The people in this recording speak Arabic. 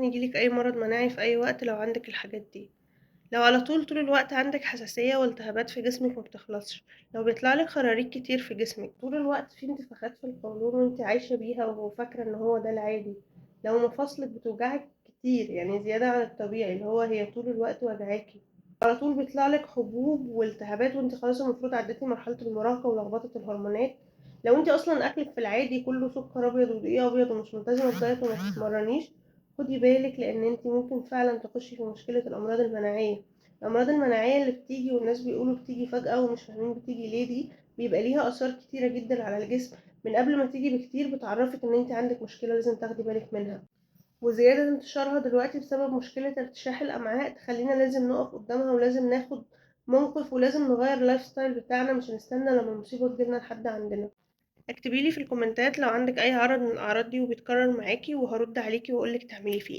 يجيلك أي مرض مناعي في أي وقت لو عندك الحاجات دي. لو على طول الوقت عندك حساسية والتهابات في جسمك مبتخلصش، لو بيطلعلك خراريج كتير في جسمك طول الوقت، في انتفاخات في القولون وانت عايشة بيها وفاكرة ان هو ده العادي، لو مفاصلك بتوجعك كتير يعني زيادة عن الطبيعي اللي هو هي طول الوقت وجعاكي، على طول بيطلعلك حبوب والتهابات وانت خلاص المفروض عديتي مرحلة المراهقة ولخبطة الهرمونات، لو انت اصلا اكلك في العادي كله سكر ابيض ودقيق ابيض ومش ملتزمة بدايت وما بتتمرنيش، خدي بالك لان انت ممكن فعلا تخشي في مشكلة الامراض المناعية. الأمراض المناعية اللي بتيجي والناس بيقولوا بتيجي فجأة ومش فاهمين بتيجي ليه دي، بيبقى ليها آثار كتيرة جدا على الجسم، من قبل ما تيجي بكتير بتعرفك ان انت عندك مشكلة لازم تاخدي بالك منها، وزيادة انتشارها دلوقتي بسبب مشكلة ارتشاح الأمعاء تخلينا لازم نقف قدامها ولازم ناخد موقف ولازم نغير اللايف ستايل بتاعنا، مش هنستنى لما المصيبة تجيلنا لحد عندنا. اكتبيلي في الكومنتات لو عندك أي عرض من الأعراض دي وبيتكرر معاكي وهرد عليكي وأقولك تعملي فيه.